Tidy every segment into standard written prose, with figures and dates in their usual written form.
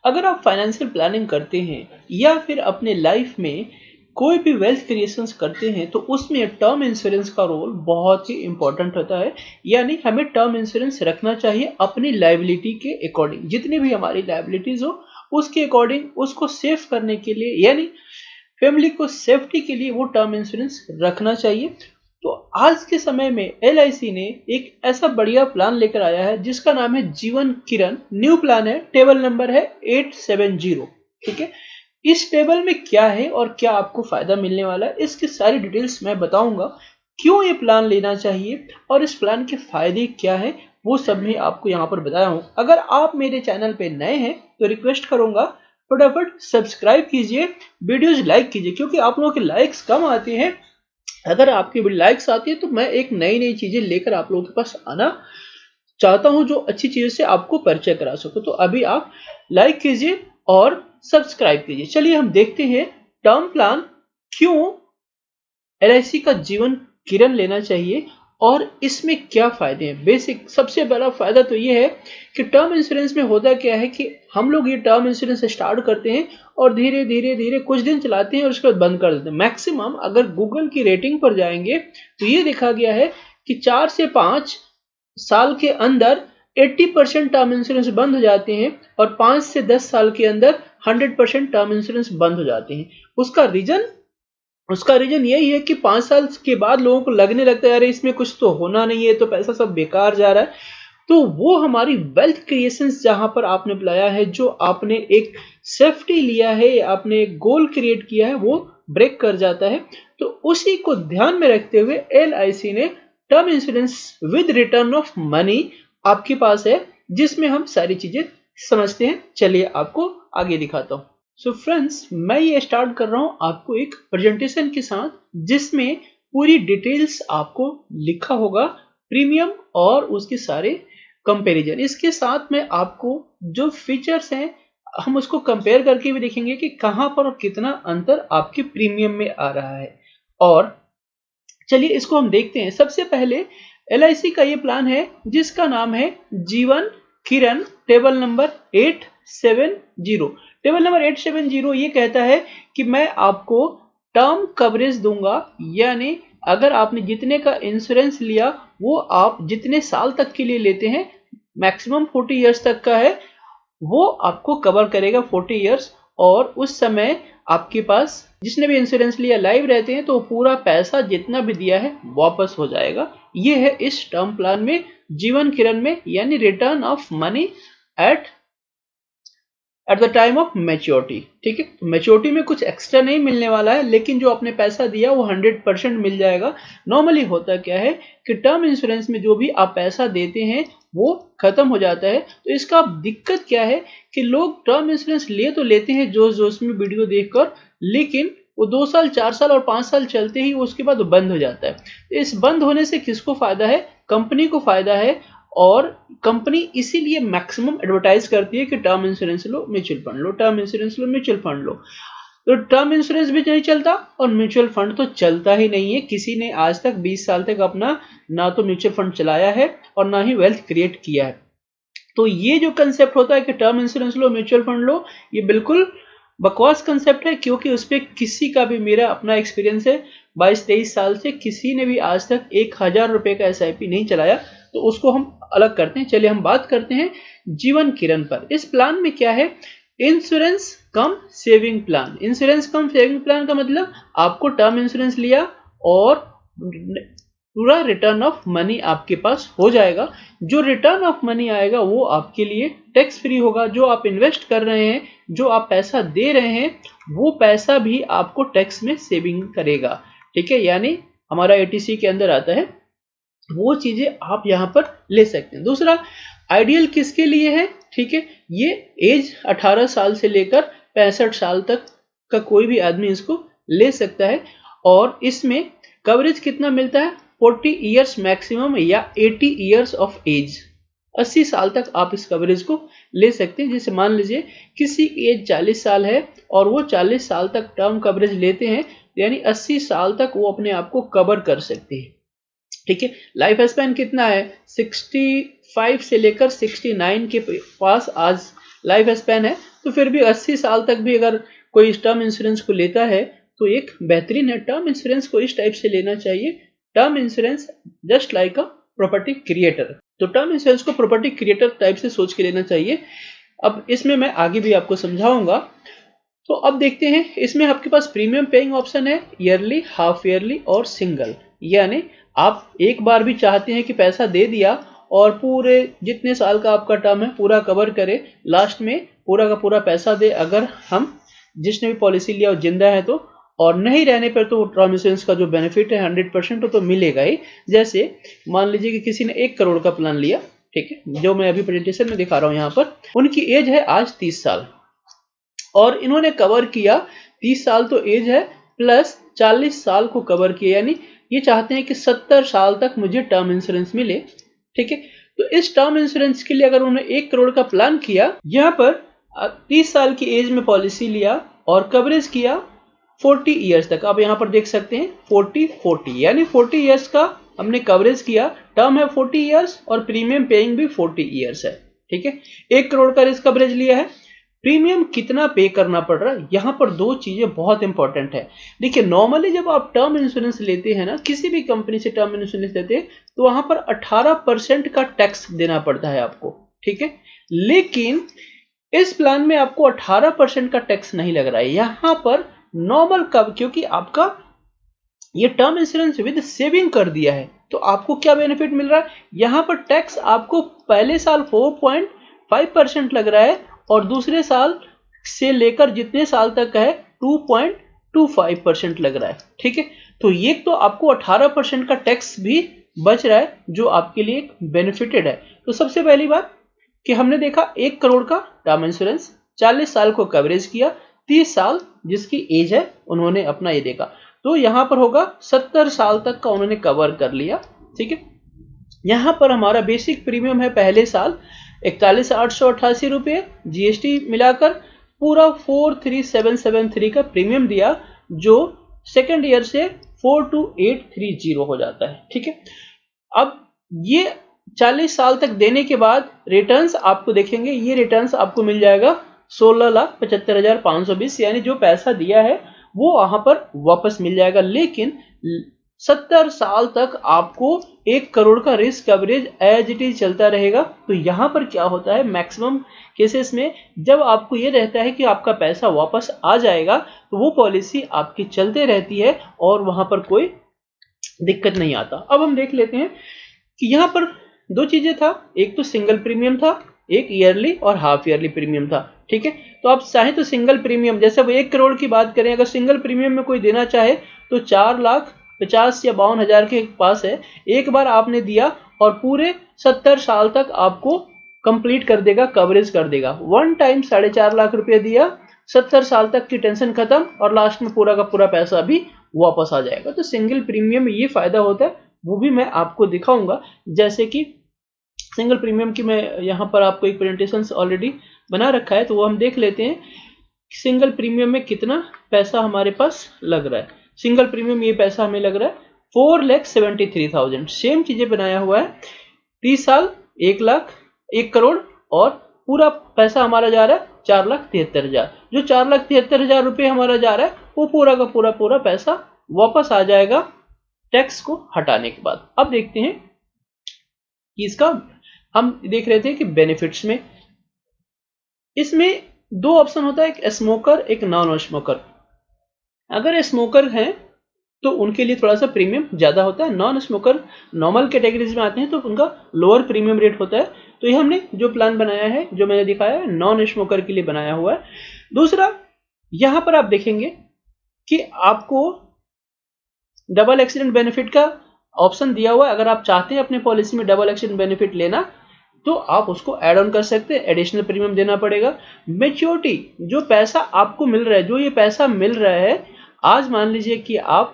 अगर आप financial planning करते हैं या फिर अपने लाइफ में कोई भी वेल्थ क्रिएशंस करते हैं तो उसमें टर्म इंश्योरेंस का रोल बहुत ही इंपॉर्टेंट होता है। यानी हमें टर्म इंश्योरेंस रखना चाहिए अपनी लायबिलिटी के अकॉर्डिंग, जितनी भी हमारी लायबिलिटीज हो उसके अकॉर्डिंग उसको सेफ करने के लिए, यानी फैमिली को सेफ्टी के लिए वो टर्म इंश्योरेंस रखना चाहिए। तो आज के समय में LIC ने एक ऐसा बढ़िया प्लान लेकर आया है जिसका नाम है जीवन किरण। न्यू प्लान है, टेबल नंबर है 870। ठीक है, इस टेबल में क्या है और क्या आपको फायदा मिलने वाला है इसकी सारी डिटेल्स मैं बताऊंगा। क्यों ये प्लान लेना चाहिए और इस प्लान के फायदे क्या है वो सब भी आपको यहाँ पर बताया हूँ। अगर आप मेरे चैनल पे नए हैं तो रिक्वेस्ट करूंगा फटाफट सब्सक्राइब कीजिए, वीडियोज लाइक कीजिए, क्योंकि आप लोगों के लाइक्स कम आते हैं। अगर आपकी लाइक्स आती है तो मैं एक नई चीजें लेकर आप लोगों के पास आना चाहता हूं जो अच्छी चीजों से आपको परिचय करा सकूं। तो अभी आप लाइक कीजिए और सब्सक्राइब कीजिए। चलिए हम देखते हैं टर्म प्लान क्यों LIC का जीवन किरण लेना चाहिए और इसमें क्या फायदे हैं। बेसिक सबसे बड़ा फायदा तो ये है कि टर्म इंश्योरेंस में होता क्या है कि हम लोग ये टर्म इंश्योरेंस स्टार्ट करते हैं और धीरे धीरे धीरे कुछ दिन चलाते हैं और उसके बाद बंद कर देते हैं। मैक्सिमम अगर गूगल की रेटिंग पर जाएंगे तो ये देखा गया है कि 4 से 5 साल के अंदर 80% टर्म इंश्योरेंस बंद हो जाते हैं और 5 से 10 साल के अंदर 100% टर्म इंश्योरेंस बंद हो जाते हैं। उसका रीजन यही है कि 5 साल के बाद लोगों को लगने लगता है अरे इसमें कुछ तो होना नहीं है, तो पैसा सब बेकार जा रहा है। तो वो हमारी वेल्थ क्रिएशंस जहां पर आपने बुलाया है, जो आपने एक सेफ्टी लिया है, आपने एक गोल क्रिएट किया है, वो ब्रेक कर जाता है। तो उसी को ध्यान में रखते हुए LIC ने term insurance with return of money आपके पास है, जिसमें हम सारी चीजें समझते हैं। चलिए आपको आगे दिखाता हूं। सो फ्रेंड्स, मैं ये स्टार्ट कर रहा हूं आपको एक प्रेजेंटेशन के साथ जिसमें पूरी डिटेल्स आपको लिखा होगा, प्रीमियम और उसके सारे कंपैरिजन। इसके साथ में आपको जो फीचर्स हैं हम उसको कंपेयर करके भी देखेंगे कि कहां पर और कितना अंतर आपके प्रीमियम में आ रहा है। और चलिए इसको हम देखते हैं। सबसे पहले LIC का ये प्लान है जिसका नाम है जीवन किरण, टेबल नंबर 870। टेबल नंबर 870 ये कहता है कि मैं आपको टर्म कवरेज दूंगा, यानी अगर आपने जितने का इंश्योरेंस लिया वो आप जितने साल तक के लिए लेते हैं, मैक्सिमम 40 इयर्स तक का है, वो आपको कवर करेगा 40 इयर्स। और उस समय आपके पास जिसने भी इंश्योरेंस लिया लाइव रहते हैं तो पूरा पैसा जितना भी दिया है वापस हो जाएगा। ये है इस टर्म प्लान में जीवन किरण में, यानी return of money at the time of maturity. ठीक है, तो मैच्योरिटी में कुछ एक्स्ट्रा नहीं मिलने वाला है, लेकिन जो आपने पैसा दिया वो 100% मिल जाएगा। नॉर्मली होता क्या है कि टर्म इंश्योरेंस में जो भी आप पैसा देते हैं वो खत्म हो जाता है। तो इसका दिक्कत क्या है कि लोग टर्म इंश्योरेंस ले तो लेते हैं जोश जोश में वीडियो देखकर, लेकिन वो 2 साल 4 साल और 5 साल चलते ही उसके बाद वो बंद हो जाता है। तो इस बंद होने से किसको फायदा है? कंपनी को फायदा है। और कंपनी इसीलिए मैक्सिमम एडवर्टाइज करती है कि टर्म इंश्योरेंस लो, म्यूचुअल फंड लो, टर्म इंश्योरेंस लो, म्यूचुअल फंड लो। तो टर्म इंश्योरेंस भी नहीं चलता और म्यूचुअल फंड तो चलता ही नहीं है। किसी ने आज तक 20 साल तक अपना ना तो म्यूचुअल फंड चलाया है और ना ही वेल्थ क्रिएट किया है। तो ये जो कंसेप्ट होता है कि टर्म इंश्योरेंस लो, म्यूचुअल फंड लो, ये बिल्कुल बकवास कंसेप्ट है, क्योंकि उस पर किसी का भी, मेरा अपना एक्सपीरियंस है 22-23 साल से, किसी ने भी आज तक 1000 रुपए का SIP नहीं चलाया। तो उसको हम अलग करते हैं। चलिए हम बात करते हैं जीवन किरण पर। इस प्लान में क्या है? इंश्योरेंस कम सेविंग प्लान। इंश्योरेंस कम सेविंग प्लान का मतलब आपको टर्म इंश्योरेंस लिया और पूरा रिटर्न ऑफ मनी आपके पास हो जाएगा। जो रिटर्न ऑफ मनी आएगा वो आपके लिए टैक्स फ्री होगा। जो आप इन्वेस्ट कर रहे हैं, जो आप पैसा दे रहे हैं, वो पैसा भी आपको टैक्स में सेविंग करेगा। ठीक है, यानी हमारा ATC के अंदर आता है, वो चीजें आप यहां पर ले सकते हैं। दूसरा, आइडियल किसके लिए है? ठीक है, ये एज 18 साल से लेकर 65 साल तक का कोई भी आदमी इसको ले सकता है। और इसमें कवरेज कितना मिलता है? 40 इयर्स मैक्सिमम या 80 इयर्स ऑफ एज। 80 साल तक आप इस कवरेज को ले सकते हैं। जैसे मान लीजिए किसी की एज 40 साल है और वो 40 साल तक टर्म कवरेज लेते हैं, यानी 80 साल तक वो अपने आप को कवर कर सकते हैं। ठीक है, लाइफ स्पैन कितना है? 65 से लेकर 69 के पास आज लाइफ स्पैन है। तो फिर भी 80 साल तक भी अगर कोई टर्म इंश्योरेंस को लेता है तो एक बेहतरीन है। टर्म इंश्योरेंस को इस टाइप से लेना चाहिए, term insurance just like a property creator. तो टर्म इंश्योरेंस को प्रॉपर्टी क्रिएटर टाइप से सोच के लेना चाहिए। अब इसमें मैं आगे भी आपको समझाऊंगा। तो अब देखते हैं, इसमें आपके पास प्रीमियम पेइंग ऑप्शन है, ईयरली, हाफ ईयरली और सिंगल। यानी आप एक बार भी चाहते हैं कि पैसा दे दिया और पूरे जितने साल का आपका टर्म है पूरा कवर करे, लास्ट में पूरा का पूरा पैसा दे, अगर हम जिसने भी पॉलिसी लिया वो जिंदा है तो, और नहीं रहने पर तो टर्म इंश्योरेंस का जो बेनिफिट है 100% तो मिलेगा ही। जैसे मान लीजिए कि किसी ने 1 करोड़ का प्लान लिया, ठीक है, जो मैं अभी प्रेजेंटेशन में दिखा रहा हूं, यहाँ पर उनकी एज है आज 30 साल और इन्होंने कवर किया 30 साल तो एज है, प्लस 40 साल को कवर किया, यानी ये चाहते हैं कि 70 साल तक मुझे टर्म इंश्योरेंस मिले, ठीक है। तो इस टर्म इंश्योरेंस के लिए अगर उन्होंने 1 करोड़ का प्लान किया, यहाँ पर 30 साल की एज में पॉलिसी लिया और कवरेज किया 40 ईयर्स तक। आप यहाँ पर देख सकते हैं 40 यानी 40 ईयर्स का हमने कवरेज किया, टर्म है 40 ईयर्स और प्रीमियम पेइंग भी 40 ईयर्स है, ठीक है। 1 करोड़ का रिस्क कवरेज लिया है, प्रीमियम कितना पे करना पड़ रहा है, यहाँ पर दो चीजें बहुत इंपॉर्टेंट है। देखिए नॉर्मली जब आप टर्म इंश्योरेंस लेते हैं ना, किसी भी कंपनी से टर्म इंश्योरेंस लेते हैं तो वहां पर 18% का टैक्स देना पड़ता है आपको, ठीक है। लेकिन इस प्लान में आपको 18% का टैक्स नहीं लग रहा है यहाँ पर नॉर्मल कब, क्योंकि आपका ये टर्म इंश्योरेंस विद सेविंग कर दिया है। तो आपको क्या बेनिफिट मिल रहा है, यहाँ पर टैक्स आपको पहले साल 4.5% लग रहा है और दूसरे साल से लेकर जितने साल तक है 2.25% लग रहा है, ठीक है। तो ये तो आपको 18% का टैक्स भी बच रहा है, जो आपके लिए बेनिफिटेड है। तो सबसे पहली बात कि हमने देखा 1 करोड़ का टर्म इंश्योरेंस, 40 साल को कवरेज किया, 30 साल जिसकी एज है उन्होंने अपना ये देखा, तो यहां पर होगा 70 साल तक का उन्होंने कवर कर लिया, ठीक है। यहां पर हमारा बेसिक प्रीमियम है पहले साल 41,888 रुपये, जीएसटी मिलाकर पूरा 43,773 का प्रीमियम दिया, जो सेकेंड ईयर से 42,830 हो जाता है, ठीक है। अब ये 40 साल तक देने के बाद रिटर्न्स आपको देखेंगे, ये रिटर्न्स आपको मिल जाएगा 16,75,520, यानी जो पैसा दिया है वो वहां पर वापस मिल जाएगा। लेकिन 70 साल तक आपको 1 करोड़ का risk coverage as it is चलता रहेगा। तो यहां पर क्या होता है, मैक्सिमम केसेस में जब आपको ये रहता है कि आपका पैसा वापस आ जाएगा, तो वो पॉलिसी आपकी चलते रहती है और वहां पर कोई दिक्कत नहीं आता। अब हम देख लेते हैं कि यहाँ पर दो चीजें था, एक तो सिंगल प्रीमियम था, एक ईयरली और हाफ ईयरली प्रीमियम था, ठीक है। तो आप चाहे तो सिंगल प्रीमियम, जैसे अब 1 करोड़ की बात करें, अगर सिंगल प्रीमियम में कोई देना चाहे तो 4,50,000 या 52,000 के पास है, एक बार आपने दिया और पूरे 70 साल तक आपको कंप्लीट कर देगा, कवरेज कर देगा। वन टाइम 4.5 लाख रुपए दिया, 70 साल तक की टेंशन खत्म और लास्ट में पूरा का पूरा पैसा भी वापस आ जाएगा। तो सिंगल प्रीमियम में ये फायदा होता है, वो भी मैं आपको दिखाऊंगा। जैसे कि सिंगल प्रीमियम की मैं यहाँ पर आपको एक प्रेजेंटेशन ऑलरेडी बना रखा है, तो वो हम देख लेते हैं सिंगल प्रीमियम में कितना पैसा हमारे पास लग रहा है। सिंगल प्रीमियम ये पैसा हमें लग रहा है 4,73,000, सेम चीजें बनाया हुआ है, 30 साल 1 लाख 1 करोड़ और पूरा पैसा हमारा जा रहा है 4,73,000। जो 4,73,000 रुपये हमारा जा रहा है वो पूरा का पूरा पैसा वापस आ जाएगा टैक्स को हटाने के बाद। अब देखते हैं कि इसका, हम देख रहे थे कि बेनिफिट्स में इसमें दो ऑप्शन होता है, एक स्मोकर एक नॉन स्मोकर। अगर स्मोकर हैं तो उनके लिए थोड़ा सा प्रीमियम ज्यादा होता है, नॉन स्मोकर नॉर्मल कैटेगरीज में आते हैं तो उनका लोअर प्रीमियम रेट होता है। तो ये हमने जो प्लान बनाया है, जो मैंने दिखाया है, नॉन स्मोकर के लिए बनाया हुआ है। दूसरा, यहां पर आप देखेंगे कि आपको डबल एक्सीडेंट बेनिफिट का ऑप्शन दिया हुआ है। अगर आप चाहते हैं अपने पॉलिसी में डबल एक्सीडेंट बेनिफिट लेना तो आप उसको ऐड ऑन कर सकते हैं, एडिशनल प्रीमियम देना पड़ेगा। मैच्योरिटी, जो पैसा आपको मिल रहा है, जो ये पैसा मिल रहा है, आज मान लीजिए कि आप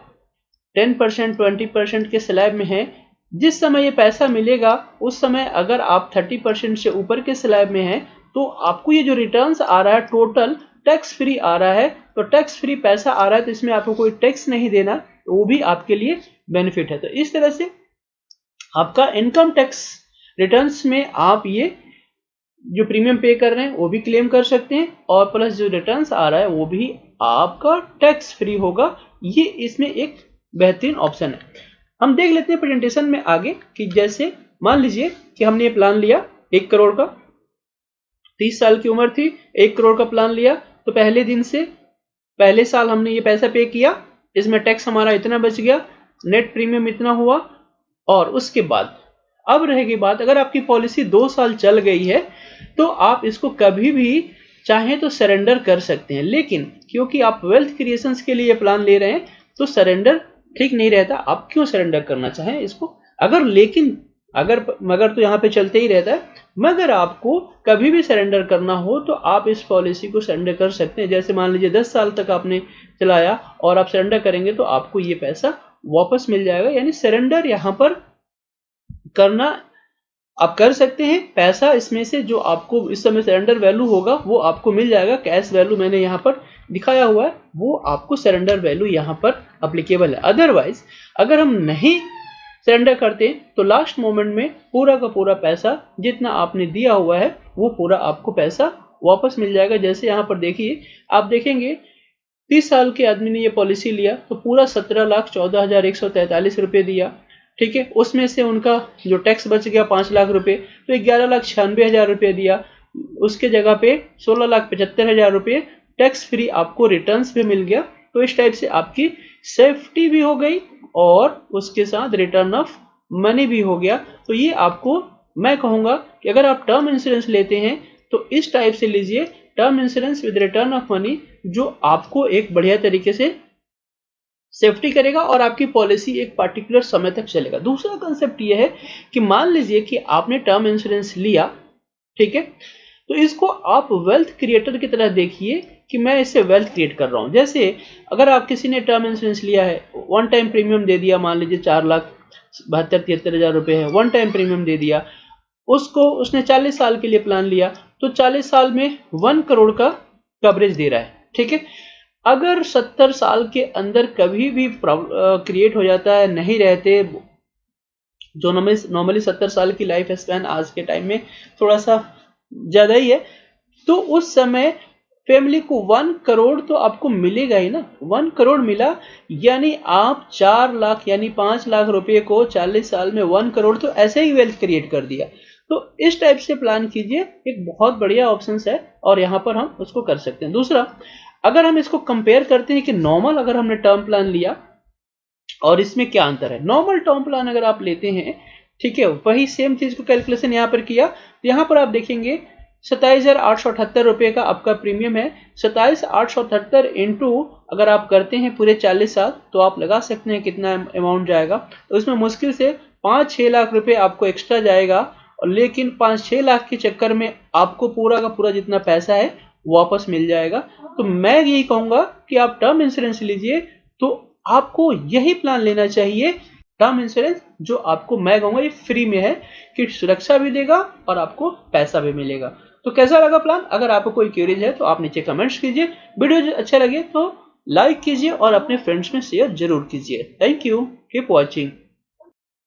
10% 20% के स्लैब में हैं, जिस समय ये पैसा मिलेगा उस समय अगर आप 30% से ऊपर के स्लैब में हैं तो आपको ये जो रिटर्न्स आ रहा है टोटल टैक्स फ्री आ रहा है। तो टैक्स फ्री पैसा आ रहा है तो इसमें आपको कोई टैक्स नहीं देना, तो वो भी आपके लिए बेनिफिट है। तो इस तरह से आपका इनकम टैक्स रिटर्न्स में आप ये जो प्रीमियम पे कर रहे हैं वो भी क्लेम कर सकते हैं, और प्लस जो रिटर्न्स आ रहा है वो भी आपका टैक्स फ्री होगा। ये इसमें एक बेहतरीन ऑप्शन है। हम देख लेते हैं प्रेजेंटेशन में आगे कि जैसे मान लीजिए कि हमने ये प्लान लिया 1 करोड़ का, 30 साल की उम्र थी, 1 करोड़ का प्लान लिया, तो पहले दिन से पहले साल हमने ये पैसा पे किया, इसमें टैक्स हमारा इतना बच गया, नेट प्रीमियम इतना हुआ। और उसके बाद अब रहेगी बात, अगर आपकी पॉलिसी 2 साल चल गई है तो आप इसको कभी भी चाहें तो सरेंडर कर सकते हैं, लेकिन क्योंकि आप वेल्थ क्रिएशंस के लिए प्लान ले रहे हैं तो सरेंडर ठीक नहीं रहता। आप क्यों सरेंडर करना चाहें इसको, अगर लेकिन अगर मगर तो यहाँ पे चलते ही रहता है, मगर आपको कभी भी सरेंडर करना हो तो आप इस पॉलिसी को सरेंडर कर सकते हैं। जैसे मान लीजिए 10 साल तक आपने चलाया और आप सरेंडर करेंगे तो आपको ये पैसा वापस मिल जाएगा। यानी सरेंडर यहाँ पर करना आप कर सकते हैं, पैसा इसमें से जो आपको इस समय सरेंडर वैल्यू होगा वो आपको मिल जाएगा। कैश वैल्यू मैंने यहाँ पर दिखाया हुआ है, वो आपको सरेंडर वैल्यू यहाँ पर अप्लीकेबल है। अदरवाइज अगर हम नहीं सरेंडर करते तो लास्ट मोमेंट में पूरा का पूरा पैसा जितना आपने दिया हुआ है वो पूरा आपको पैसा वापस मिल जाएगा। जैसे यहाँ पर देखिए, आप देखेंगे 30 साल के आदमी ने ये पॉलिसी लिया तो पूरा 17,14,143 रुपये दिया, ठीक है। उसमें से उनका जो टैक्स बच गया 5 लाख रुपए, तो 11,96,000 रुपये दिया। उसके जगह पे 16,75,000 रुपये टैक्स फ्री आपको रिटर्न्स भी मिल गया। तो इस टाइप से आपकी सेफ्टी भी हो गई और उसके साथ रिटर्न ऑफ मनी भी हो गया। तो ये आपको मैं कहूँगा कि अगर आप टर्म इंश्योरेंस लेते हैं तो इस टाइप से लीजिए, term insurance with return of money, जो आपको एक बढ़िया तरीके से सेफ्टी करेगा और आपकी पॉलिसी एक पर्टिकुलर समय तक चलेगा। दूसरा कंसेप्ट ये है कि मान लीजिए कि आपने टर्म इंश्योरेंस लिया, ठीक है, तो इसको आप वेल्थ क्रिएटर की तरह देखिए कि मैं इससे वेल्थ क्रिएट कर रहा हूं। जैसे अगर आप किसी ने टर्म इंश्योरेंस लिया है, वन टाइम प्रीमियम दे दिया, मान लीजिए 4,72,73,000 रुपए है, वन टाइम प्रीमियम दे दिया, उसको उसने 40 साल के लिए प्लान लिया तो 40 साल में 1 करोड़ का कवरेज दे रहा है, ठीक है। अगर 70 साल के अंदर कभी भी क्रिएट हो जाता है, नहीं रहते, जो नॉर्मली 70 साल की लाइफ स्पैन आज के टाइम में थोड़ा सा ज्यादा ही है, तो उस समय फैमिली को 1 करोड़ तो आपको मिलेगा ही ना। 1 करोड़ मिला यानी आप 4 लाख यानी 5 लाख रुपए को 40 साल में 1 करोड़ तो ऐसे ही वेल्थ क्रिएट कर दिया। तो इस टाइप से प्लान कीजिए, एक बहुत बढ़िया ऑप्शन है और यहाँ पर हम उसको कर सकते हैं। दूसरा, अगर हम इसको कंपेयर करते हैं कि नॉर्मल अगर हमने टर्म प्लान लिया और इसमें क्या अंतर है। नॉर्मल टर्म प्लान अगर आप लेते हैं, ठीक है, वही सेम चीज को कैलकुलेशन यहाँ पर किया तो यहाँ पर आप देखेंगे 27,878 रुपये का आपका प्रीमियम है। 27,878 इंटू अगर आप करते हैं पूरे 40 साल तो आप लगा सकते हैं कितना अमाउंट जाएगा। तो इसमें मुश्किल से 5-6 लाख रुपए आपको एक्स्ट्रा जाएगा, और लेकिन 5-6 लाख के चक्कर में आपको पूरा का पूरा जितना पैसा है वापस मिल जाएगा। तो मैं यही कहूंगा कि आप टर्म इंश्योरेंस लीजिए, तो आपको यही प्लान लेना चाहिए, टर्म इंश्योरेंस, जो आपको मैं कहूंगा ये फ्री में है कि सुरक्षा भी देगा और आपको पैसा भी मिलेगा। तो कैसा लगा प्लान? अगर आपको कोई क्वेरीज है तो आप नीचे कमेंट्स कीजिए। वीडियो अच्छा लगे तो लाइक कीजिए और अपने फ्रेंड्स में शेयर जरूर कीजिए। Thank you, keep watching.